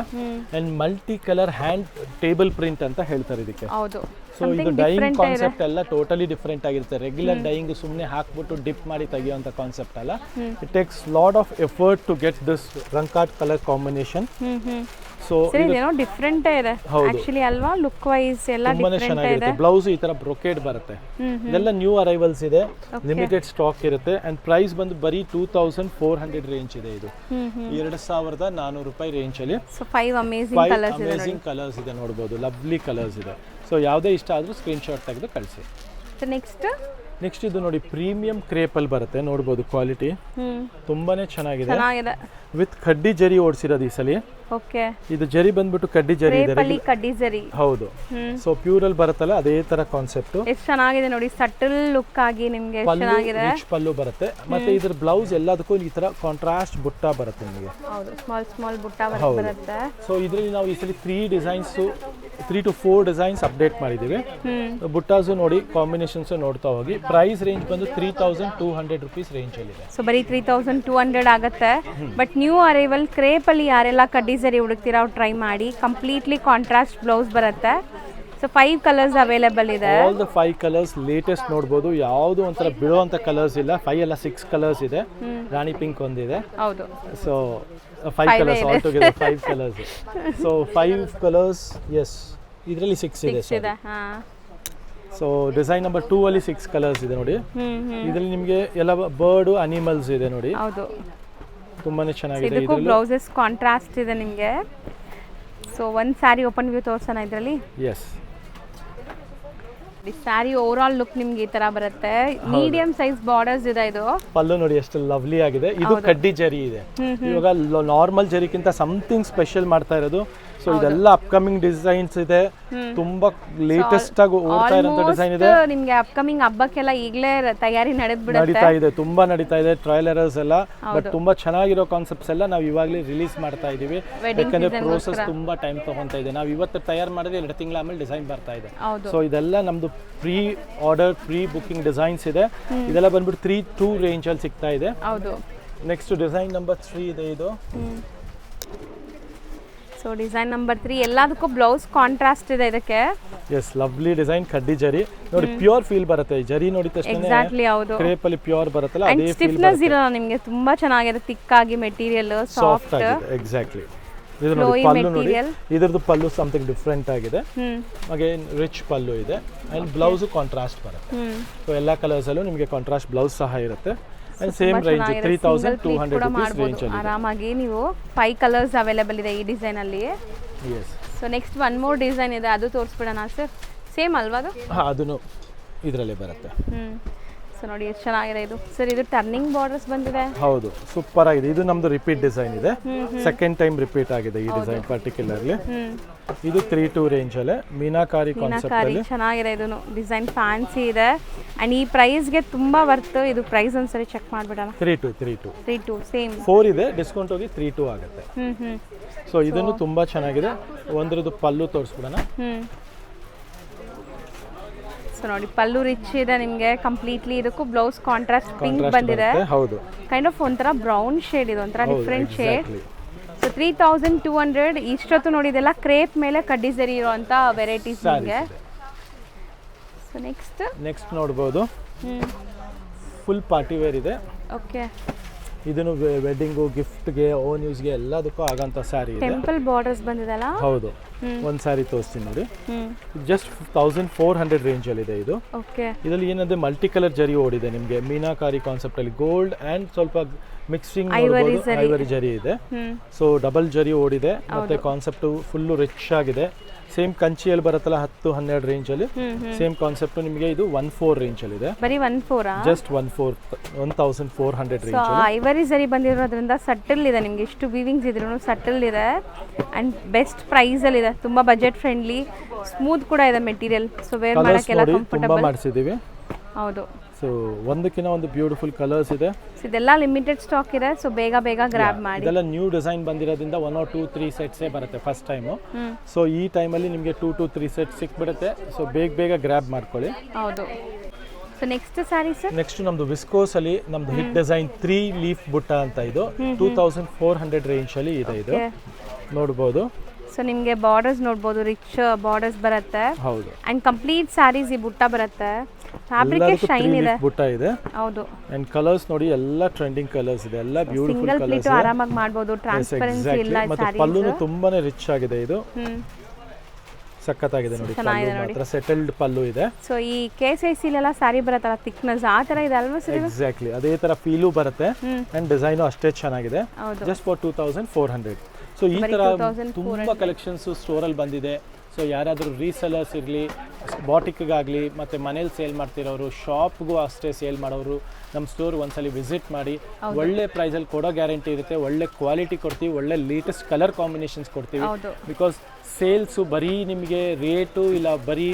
And multi colour hand table print ಅಂತ ಹೇಳ್ತಾರೆ ಇದಕ್ಕೆ. ಹೌದು. ಸೊ ಇದು ಡೈಯಿಂಗ್ ಕಾನ್ಸೆಪ್ಟ್ ಎಲ್ಲ ಟೋಟಲಿ ಡಿಫ್ರೆಂಟ್ ಆಗಿರುತ್ತೆ. ರೆಗ್ಯುಲರ್ ಡೈಯಿಂಗ್ ಸುಮ್ಮನೆ ಹಾಕ್ಬಿಟ್ಟು ಡಿಪ್ ಮಾಡಿ ತೆಗಿಯುವಂತ ಕಾನ್ಸೆಪ್ಟ್ ಅಲ್ಲ. It takes lot of effort to get this rangkat colour combination. So ಇದೇನೋ ಡಿಫರೆಂಟ್ ಇದೆ ಆಕ್ಚುಲಿ ಅಲ್ವಾ, ಲುಕ್ ವೈಸ್ ಎಲ್ಲ ಡಿಫರೆಂಟ್ ಇದೆ. ಬ್ಲೌಸ್ ಈ ತರ ಬ್ರೊಕೇಡ್ ಬರುತ್ತೆ. ಇದೆಲ್ಲ ನ್ಯೂ ಅರೈವಲ್ಸ್ ಇದೆ, ಲಿಮಿಟೆಡ್ ಸ್ಟಾಕ್ ಇರುತ್ತೆ. ಅಂಡ್ ಪ್ರೈಸ್ ಬಂದು ಬರೀ 2400 ರೇಂಜ್ ಇದೆ. ಇದು 2400 ರೂಪಾಯಿ ರೇಂಜ್ ಅಲ್ಲಿ. ಸೊ 5 ಅಮೇಜಿಂಗ್ ಕಲರ್ಸ್ ಇದೆ ನೋಡಬಹುದು. ಲವ್ಲಿ ಕಲರ್ಸ್ ಇದೆ. ಸೊ ಯಾವುದೇ ಇಷ್ಟ ಆದ್ರೂ ಸ್ಕ್ರೀನ್ ಶಾಟ್ ತೆಗೆದು ಕಳಿಸಿ. ನೆಕ್ಸ್ಟ್ ಇದು ನೋಡಿ ಪ್ರೀಮಿಯಂ ಕ್ರೇಪ್ ಅಲ್ಲಿ ಬರುತ್ತೆ ನೋಡಬಹುದು. ಕ್ವಾಲಿಟಿ ತುಂಬಾನೇ ಚೆನ್ನಾಗಿದೆ. ವಿತ್ ಕಡ್ಡಿ ಜರಿ ಓಡಿಸಿರೋದು ಈ ಸಲ. ಓಕೆ. ಇದು ಜರಿ ಬಂದ್ಬಿಟ್ಟು ಕಡ್ಡಿ ಜರಿ ಇದೆ. ಕಡ್ಡಿ ಜರಿ. ಹೌದು. ಸೊ ಪ್ಯೂರ್ ಅಲ್ಲಿ ಬರುತ್ತಲ್ಲ ಅದೇ ತರ ಕಾನ್ಸೆಪ್ಟ್. ಎಷ್ಟು ಚೆನ್ನಾಗಿದೆ ನೋಡಿ, ಸಟಲ್ ಲುಕ್ ಆಗಿ ನಿಮಗೆ ಎಷ್ಟು ಚೆನ್ನಾಗಿದೆ. ರಿಚ್ ಪಲ್ಲು ಬರುತ್ತೆ. ಮತ್ತೆ ಇದ್ರ ಬ್ಲೌಸ್ ಎಲ್ಲದಕ್ಕೂ ಈ ತರ ಕಾಂಟ್ರಾಸ್ಟ್ ಬುಟ್ಟ ಬರುತ್ತೆ ನಿಮಗೆ. ಹೌದು, ಸ್ಮಾಲ್ ಬುಟ್ಟ ಬರುತ್ತೆ. ಸೊ ಇದರಲ್ಲಿ ನಾವು ಈ ಸಲ 3 to 4 ಡಿಸೈನ್ಸ್ ಅಪ್ಡೇಟ್ ಮಾಡಿದ್ದೀವಿ. ಬುಟ್ಟಾಸು ನೋಡಿ, ಕಾಂಬಿನೇಷನ್ಸ್ ನೋಡ್ತಾ ಹೋಗಿ. ಪ್ರೈಸ್ ರೇಂಜ್ ಬಂದು 3200 ರೂಪೀಸ್ ರೇಂಜ್ ಅಲ್ಲಿ ಇದೆ. ಸೊ ಬರೀ 3200 ಆಗುತ್ತೆ. ಬಟ್ ನ್ಯೂ ಅರೈವಲ್ ಕ್ರೇಪ್ ಅಲ್ಲಿ ಯಾರೆಲ್ಲ ಕಡ್ಡಿ ಜರಿ ಹುಡುಕ್ತೀರಾ ಅವ್ರು ಟ್ರೈ ಮಾಡಿ. ಕಂಪ್ಲೀಟ್ಲಿ ಕಾಂಟ್ರಾಸ್ಟ್ ಬ್ಲೌಸ್ ಬರುತ್ತೆ. ಸೊ 5 ಕಲರ್ಸ್ ಅವೈಲೇಬಲ್ ಇದೆ. ಆಲ್ ದ 5 ಕಲರ್ಸ್ ಲೇಟೆಸ್ಟ್ ನೋಡಬಹುದು. ಯಾವುದು ಒಂಥರ ಬೀಳುವಂತ ಕಲರ್ಸ್ ಇಲ್ಲ. 5 ಅಲ್ಲ 6 ಕಲರ್ಸ್ ಇದೆ. ರಾಣಿ ಪಿಂಕ್ ಒಂದಿದೆ. ಹೌದು. So 5 colours all together 5 colours. So 5 colours. Yes, ಇದರಲ್ಲಿ 6 ಇದೆ. ಸೊ ಡಿಸೈನ್ ನಂಬರ್ 2 ಅಲ್ಲಿ 6 ಕಲರ್ಸ್ ಇದೆ ನೋಡಿ. ಇದರಲ್ಲಿ ನಿಮಗೆ ಎಲ್ಲ ಬರ್ಡ್ ಅನಿಮಲ್ಸ್ ಇದೆ ನೋಡಿ. ಹೌದು, ತುಂಬಾನೇ ಚೆನ್ನಾಗಿದೆ. ಇದಕ್ಕೂ ಬ್ಲೌಸಸ್ ಕಾಂಟ್ರಾಸ್ಟ್ ಇದೆ ನಿಮಗೆ. ಸೊ ಒಂದು ಸ್ಯಾರಿ ಓಪನ್ ವ್ಯೂ ತೋರ್ಸೋಣ ಇದರಲ್ಲಿ. Yes. Sari overall look ನಿಮ್ಗೆ ಈ ತರ ಬರುತ್ತೆ. ಮೀಡಿಯಂ ಸೈಜ್ ಬಾರ್ಡರ್ಸ್ ಇದೆ. ಇದು ಪಲ್ಲು ನೋಡಿ ಎಷ್ಟು ಲವ್ಲಿ ಆಗಿದೆ. ಇದು ಕಡ್ಡಿ ಜರಿ ಇದೆ. ಇವಾಗ ನಾರ್ಮಲ್ ಜರಿಗಿಂತ ಸಮಥಿಂಗ್ ಸ್ಪೆಷಲ್ ಮಾಡ್ತಾ ಇರೋದು. ಸೊ ಇದೆಲ್ಲ ಅಪ್ಕಮಿಂಗ್ ಡಿಸೈನ್ಸ್ ಇದೆ, ತುಂಬಾ ಲೇಟೆಸ್ಟ್ ಆಗಿ ಓಡ್ತಾ ಇರೋಂಥ ಡಿಸೈನ್ ಇದೆ. ನಿಮ್ಗೆ ಅಪ್ಕಮಿಂಗ್ ಹಬ್ಬಕ್ಕೆಲ್ಲ ಈಗಲೇ ತಯಾರಿ ನಡೀತಾ ಇದೆ, ತುಂಬಾ ನಡೀತಾ ಇದೆ. ಟ್ರೈಲರ್ಸ್ ಎಲ್ಲ ಬಟ್ ತುಂಬಾ ಚೆನ್ನಾಗಿರೋ ಕಾನ್ಸೆಪ್ಟ್ಸ್ ಎಲ್ಲ ನಾವು ಇವಾಗಲೇ ರಿಲೀಸ್ ಮಾಡ್ತಾ ಇದೀವಿ. ಯಾಕಂದ್ರೆ ಪ್ರೋಸೆಸ್ ತುಂಬಾ ಟೈಮ್ ತಗೊಂತಾ ಇದೆ. ನಾವು ಇವತ್ತು ತಯಾರು ಮಾಡಿದ್ರೆ 2 ತಿಂಗಳ ಆಮೇಲೆ ಡಿಸೈನ್ ಬರ್ತಾ ಇದೆ. ಸೊ ಇದೆಲ್ಲ ನಮ್ದು pre order pre booking designs ಇದೆ. ಇದೆಲ್ಲ ಬಂದ್ಬಿಟ್ಟು 3-2 ರೇಂಜ್ ಅಲ್ಲಿ ಸಿಗ್ತಾ ಇದೆ. ನೆಕ್ಸ್ಟ್ ಡಿಸೈನ್ ನಂಬರ್ 3 ಇದೆ. ಇದು ಸೊ ಡಿಸೈನ್ ನಂಬರ್ 3 ಎಲ್ಲದಕ್ಕೂ ಬ್ಲೌಸ್ ಕಾಂಟ್ರಾಸ್ಟ್ ಇದೆ ಇದಕ್ಕೆ. ಎಸ್, ಲವ್ಲಿ ಡಿಸೈನ್ ಕಡ್ಡಿ ಜರಿ ನೋಡಿ, ಪ್ಯೂರ್ ಫೀಲ್ ಬರುತ್ತೆ. ಜರಿ ನೋಡಿದ ತಕ್ಷಣ ಎಕ್ಸಾಕ್ಟ್ಲಿ ಹೌದು, ಕ್ರೇಪ್ ಅಲ್ಲಿ ಪ್ಯೂರ್ ಬರುತ್ತಲ್ಲ ಅದೇ ಫೀಲ್. ಸ್ಟಿಫ್ನೆಸ್ ಇರಲ್ಲ ನಿಮಗೆ, ತುಂಬಾ ಚೆನ್ನಾಗಿದೆ. ಥಿಕ್ ಆಗಿ ಮೆಟೀರಿಯಲ್, ಸಾಫ್ಟ್ ಆಗಿದೆ. ಎಕ್ಸಾಕ್ಟ್ಲಿ. ಇದು ನೋಡಿ ಪಲ್ಲು ನೋಡಿ, ಇದರದ್ದು ಪಲ್ಲು ಸಮಥಿಂಗ್ ಡಿಫ್ರೆಂಟ್ ಆಗಿದೆ. ಅಗೇನ್ ರಿಚ್ ಪಲ್ಲು ಇದೆ ಅಂಡ್ ಬ್ಲೌಸ್ ಕಾಂಟ್ರಾಸ್ಟ್ ಬರುತ್ತೆ. ಸೊ ಎಲ್ಲ ಕಲರ್ಸ್ ಅಲ್ಲೂ ನಿಮಗೆ ಕಾಂಟ್ರಾಸ್ಟ್ ಬ್ಲೌಸ್ ಸಹ ಇರುತ್ತೆ. And same range 3200 rupees range ಅಲ್ಲಿ ಆರಾಮಾಗಿ ನೀವು 5 ಕಲರ್ಸ್ ಅವೈಲೇಬಲ್ ಇದೆ ಈ ಡಿಸೈನ್ ಅಲ್ಲಿ. Yes. So next one more design ಇದೆ, ಅದು ತೋರಿಸ್ಬಿಡೋಣ ಸರ್. ಸೇಮ್ ಅಲ್ವಾ ಅದು? ಅದನ್ನು ಇದರಲ್ಲೇ ಬರುತ್ತೆ. ಸೊ ನೋಡಿ ಎಷ್ಟು ಚೆನ್ನಾಗಿದೆ ಇದು. ಸರ್ ಇದು ಟರ್ನಿಂಗ್ ಬಾರ್ಡರ್ಸ್ ಬಂದಿದೆ. ಹೌದು, ಸೂಪರ್ ಆಗಿದೆ. ಇದು ನಮ್ದು ರಿಪೀಟ್ ಡಿಸೈನ್ ಇದೆ. ಸೆಕೆಂಡ್ ಟೈಮ್ ರಿಪೀಟ್ ಆಗಿದೆ ಈ ಡಿಸೈನ್ ಪರ್ಟಿಕ್ಯುಲರ್ಲಿ. ಇದು 3-2 ರೇಂಜ್ ಅಲ್ಲಿ ಮೀನಾಕಾರಿ ಕಾನ್ಸೆಪ್ಟ್ ಅಲ್ಲಿ ಚೆನ್ನಾಗಿದೆ. ಇದು ಡಿಸೈನ್ ಫ್ಯಾನ್ಸಿ ಇದೆ ಅಂಡ್ ಈ ಪ್ರೈಸ್ ಗೆ ತುಂಬಾ ವರ್ತ್. ಇದು ಪ್ರೈಸ್ ಒಂದ್ಸರಿ ಚೆಕ್ ಮಾಡ್ಬಿಡೋಣ. 3-2 ಸೇಮ್ 4 ಇದೆ, ಡಿಸ್ಕೌಂಟ್ ಹೋಗಿ 3-2 ಆಗುತ್ತೆ. ಸೊ ಇದನ್ನು ತುಂಬಾ ಚೆನ್ನಾಗಿದೆ. ಒಂದ್ರದ್ದು ಪಲ್ಲು ತೋರಿಸ್ಬಿಡೋಣ. ಸೊ ನೋಡಿ ಪಲ್ಲು ರಿಚ್ ಇದೆ ನಿಮಗೆ ಕಂಪ್ಲೀಟ್ಲಿ. ಇದಕ್ಕೂ ಬ್ಲೌಸ್ ಕಾಂಟ್ರಾಸ್ಟ್ ಪಿಂಕ್ ಬಂದಿದೆ. ಹೌದು, ಕೈಂಡ್ ಆಫ್ ಒಂಥರ ಬ್ರೌನ್ ಶೇಡ್ ಇದೆ, ಒಂಥರ ಡಿಫ್ರೆಂಟ್ ಶೇಡ್. ಸೊ 3200. ಇಷ್ಟೊತ್ತು ನೋಡಿ ಇದೆಲ್ಲ ಕ್ರೇಪ್ ಮೇಲೆ ಕಡ್ಡಿ ಜರಿ ಇರುವಂತ ವೆರೈಟೀಸ್ ನಿಮಗೆ. ಸೊ ನೆಕ್ಸ್ಟ್ ನೋಡಬಹುದು, ಫುಲ್ ಪಾರ್ಟಿ ವೇರ್ ಇದೆ. ಓಕೆ, ಇದನ್ನು ವೆಡ್ಡಿಂಗು, ಗಿಫ್ಟ್ಗೆ, ಓನ್ ಯೂಸ್ಗೆ ಎಲ್ಲದಕ್ಕೂ ಆಗಂತ ಸ್ಯಾರಿ ಇದೆ. ಟೆಂಪಲ್ ಬಾರ್ಡರ್ಸ್ ಬಂದಿದೆಲ್ಲ. ಹೌದು, ಒಂದು ಸ್ಯಾರಿ ತೋರಿಸ್ತೀನಿ ನೋಡಿ. ಜಸ್ಟ್ 1400 ರೇಂಜ್ ಅಲ್ಲಿ ಇದೆ ಇದು. ಓಕೆ, ಇದರಲ್ಲಿ ಏನಂದ್ರೆ ಮಲ್ಟಿ ಕಲರ್ ಜರಿ ಓಡಿದೆ ನಿಮಗೆ. ಮೀನಾಕಾರಿ ಕಾನ್ಸೆಪ್ಟ್ ಅಲ್ಲಿ ಗೋಲ್ಡ್ ಅಂಡ್ ಸ್ವಲ್ಪ ಮಿಕ್ಸಿಂಗ್ ಐವರಿ ಜರಿ ಇದೆ. ಸೊ ಡಬಲ್ ಜರಿ ಓಡಿದೆ ಮತ್ತೆ ಕಾನ್ಸೆಪ್ಟ್ ಫುಲ್ಲು ರಿಚ್ ಆಗಿದೆ. ಸೇಮ್ ಕಂಚಿಯಲ್ಲಿ ಬರುತ್ತಲ್ಲ 10-12 ರೇಂಜ್ ಅಲ್ಲಿ ಸೇಮ್ ಕಾನ್ಸೆಪ್ಟ್ ನಿಮಗೆ. ಇದು 14 ರೇಂಜ್ ಅಲ್ಲಿ ಇದೆ. ಬರೀ 14 ಜಸ್ಟ್ 1400 ರೇಂಜ್. ಐವರಿ ಜರಿ ಬಂದಿರೋದ್ರಿಂದ ಸಟಲ್ ಇದೆ ನಿಮಗೆ. ಇಷ್ಟು ವೀವಿಂಗ್ಸ್ ಇದ್ರೂ ಸಟಲ್ ಇದೆ ಅಂಡ್ ಬೆಸ್ಟ್ ಪ್ರೈಸ್ ಅಲ್ಲಿ ಇದೆ. ತುಂಬಾ ಬಜೆಟ್ ಫ್ರೆಂಡ್ಲಿ, ಸ್ಮೂತ್ ಕೂಡ ಇದೆ ಮೆಟೀರಿಯಲ್. ಸೊ ವೇರ್ ಮಾಡಕ್ಕೆಲ್ಲ ಕಂಫರ್ಟಬಲ್. ಮಾಡಿಸಿದೀವಿ. ಹೌದು. ಸೊ ಒಂದಕ್ಕಿಂತ ಒಂದು ಬ್ಯೂಟಿಫುಲ್ ಕಲರ್ಸ್ ಇದೆ. ಇದೆಲ್ಲ ಲಿಮಿಟೆಡ್ ಸ್ಟಾಕ್ ಇದೆ. ಸೊ ಬೇಗ ಗ್ರಾಬ್ ಮಾಡಿ. ಇದೆಲ್ಲ ನ್ಯೂ ಡಿಸೈನ್ ಬಂದಿರೋದ್ರಿಂದ 1 or 2-3 ಸೆಟ್ಸೇ ಬರುತ್ತೆ ಫಸ್ಟ್ ಟೈಮು. ಸೊ ಈ ಟೈಮಲ್ಲಿ ನಿಮಗೆ 2-3 ಸೆಟ್ ಸಿಕ್ಬಿಡುತ್ತೆ. ಸೊ ಬೇಗ ಗ್ರಾಬ್ ಮಾಡ್ಕೊಳ್ಳಿ. ಹೌದು. So next sari sir. Next ನಮ್ದು ವಿಸ್ಕೋಸ್ ಅಲ್ಲಿ ನಮ್ದು ಹಿಟ್ ಡಿಸೈನ್ 3 ಲೀಫ್ ಬುಟ್ಟ ಅಂತ. ಇದು 2400 ರೇಂಜ್ ಅಲ್ಲಿ ಇದೆ. ಇದು ನೋಡಬಹುದು. ಸೊ ನಿಮಗೆ ಬಾರ್ಡರ್ಸ್ ನೋಡಬಹುದು, ರಿಚ್ ಬಾರ್ಡರ್ಸ್ ಬರುತ್ತೆ. ಹೌದು. ಅಂಡ್ ಕಂಪ್ಲೀಟ್ ಸ್ಯಾರೀಸ್ ಈ ಬುಟ್ಟ ಬರುತ್ತೆ. ಫ್ಯಾಬ್ರಿಕ್ ಶೈನ್ ಇದೆ. ಬುಟ್ಟ ಇದೆ. ಹೌದು. ಅಂಡ್ ಕಲರ್ಸ್ ನೋಡಿ, ಎಲ್ಲ ಟ್ರೆಂಡಿಂಗ್ ಕಲರ್ಸ್ ಇದೆ. ಎಲ್ಲ ಬ್ಯೂಟಿಫುಲ್ ಕಲರ್ಸ್. ಸಿಂಗಲ್ ಪ್ಲೇಟ್ ಆರಾಮಾಗಿ ಮಾಡಬಹುದು. ಟ್ರಾನ್ಸ್ಪರೆನ್ಸಿ ಇಲ್ಲ ಈ ಮತ್ತೆ ಪಲ್ಲುನು ತುಂಬಾನೇ ರಿಚ್ ಆಗಿದೆ. ಇದು ಸಕ್ಕತ್ತಾಗಿದೆ ನೋಡಿ. ಪಲ್ಲು ಮಾತ್ರ ಸೆಟಲ್ಡ್ ಪಲ್ಲು ಇದೆ. ಸೊ ಈ KCIC ಎಲ್ಲ ಸ್ಯಾರಿ ಬರುತ್ತಲ್ಲ ಥಿಕ್ನೆಸ್ ಆ ತರ ಇದೆ ಅಲ್ವಾ ಸರ್? ಎಕ್ಸಾಕ್ಟ್ಲಿ ಅದೇ ತರ ಫೀಲು ಬರುತ್ತೆ ಅಂಡ್ ಡಿಸೈನು ಅಷ್ಟೇ ಚೆನ್ನಾಗಿದೆ. Just for 2400. ಸೊ ಈ ತರ ತುಂಬಾ ಕಲೆಕ್ಷನ್ಸ್ ಸ್ಟೋರಲ್ಲಿ ಬಂದಿದೆ. ಸೊ ಯಾರಾದರೂ ರೀಸೆಲರ್ಸ್ ಇರಲಿ, ಬಾಟಿಕ್ಗಾಗಲಿ, ಮತ್ತು ಮನೇಲಿ ಸೇಲ್ ಮಾಡ್ತಿರೋರು, ಶಾಪ್ಗೂ ಅಷ್ಟೇ ಸೇಲ್ ಮಾಡೋರು ನಮ್ಮ ಸ್ಟೋರ್ ಒಂದ್ಸಲಿ ವಿಸಿಟ್ ಮಾಡಿ. ಒಳ್ಳೆ ಪ್ರೈಸಲ್ಲಿ ಕೊಡೋ ಗ್ಯಾರಂಟಿ ಇರುತ್ತೆ. ಒಳ್ಳೆ ಕ್ವಾಲಿಟಿ ಕೊಡ್ತೀವಿ, ಒಳ್ಳೆ ಲೇಟೆಸ್ಟ್ ಕಲರ್ ಕಾಂಬಿನೇಷನ್ಸ್ ಕೊಡ್ತೀವಿ. ಬಿಕಾಸ್ ಸೇಲ್ಸು ಬರೀ ನಿಮಗೆ ರೇಟು ಇಲ್ಲ ಬರೀ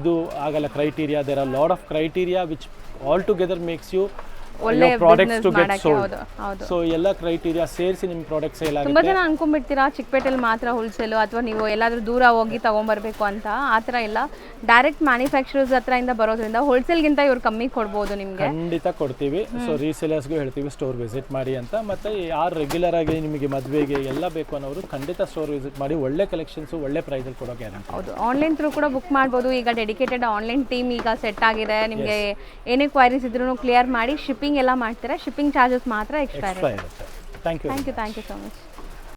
ಇದು ಆಗಲ್ಲ. Criteria, there are lot of criteria which all together makes you products to get sold. So ಎಲ್ಲ ಕ್ರೈಟೀರಿಯಾ ಸೇರಿಸಿ ನಿಮ್ಮ ಪ್ರಾಡಕ್ಟ್ ಸೇಲ್ ಆಗುತ್ತೆ. ತುಂಬಾ ಜನ ಅನ್ಕೊಂಡ್ಬಿಡ್ತೀರಾ ಚಿಕ್ಕಪೇಟೆಯಲ್ಲಿ ಮಾತ್ರ ಹೋಲ್ಸೇಲ್ ಅಥವಾ ನೀವು ಎಲ್ಲಾದ್ರೂ ದೂರ ಹೋಗಿ ತಗೊಂಡ್ಬರ್ಬೇಕು ಅಂತ. ಆ ಥರ ಇಲ್ಲ. ಡೈರೆಕ್ಟ್ ಮ್ಯಾನುಫ್ಯಾಕ್ಚರರ್ಸ್ ಹತ್ರದಿಂದ ಬರೋದ್ರಿಂದ ಹೋಲ್ಸೇಲ್ಗಿಂತ ಇವ್ರು ಕಮ್ಮಿ ಕೊಡ್ಬೋದು ನಿಮಗೆ. ಖಂಡಿತ ಕೊಡ್ತೀವಿ. ಸೊ ರೀಸೇಲರ್ಸ್ಗೂ ಹೇಳ್ತೀವಿ ಸ್ಟೋರ್ ವಿಸಿಟ್ ಮಾಡಿ ಅಂತ. ಮತ್ತೆ ಯಾರು ರೆಗ್ಯುಲರ್ ಆಗಿ ನಿಮಗೆ ಮದುವೆಗೆ ಎಲ್ಲ ಬೇಕು ಅನ್ನೋರು ಖಂಡಿತ ಸ್ಟೋರ್ ವಿಸಿಟ್ ಮಾಡಿ. ಒಳ್ಳೆ ಕಲೆಕ್ಷನ್ಸ್ ಒಳ್ಳೆ ಪ್ರೈಸಲ್ಲಿ ಕೊಡೋ ಗ್ಯಾರಂಟಿ. ಹೌದು. ಆನ್ಲೈನ್ ಥ್ರೂ ಕೂಡ ಬುಕ್ ಮಾಡ್ಬೋದು. ಈಗ ಡೆಡಿಕೇಟೆಡ್ ಆನ್ಲೈನ್ ಟೀಮ್ ಈಗ ಸೆಟ್ ಆಗಿದೆ. ನಿಮಗೆ ಏನೇ ಕ್ವೈರೀಸ್ ಇದ್ರೂ ಕ್ಲಿಯರ್ ಮಾಡಿ ಶಿಪ್ಪಿಂಗ್ ಎಲ್ಲ ಮಾಡ್ತೀರಾ. ಶಿಪ್ಪಿಂಗ್ ಚಾರ್ಜಸ್ ಮಾತ್ರ ಎಕ್ಸ್ಟ್ರಾ ಇರುತ್ತೆ. Thank you so much.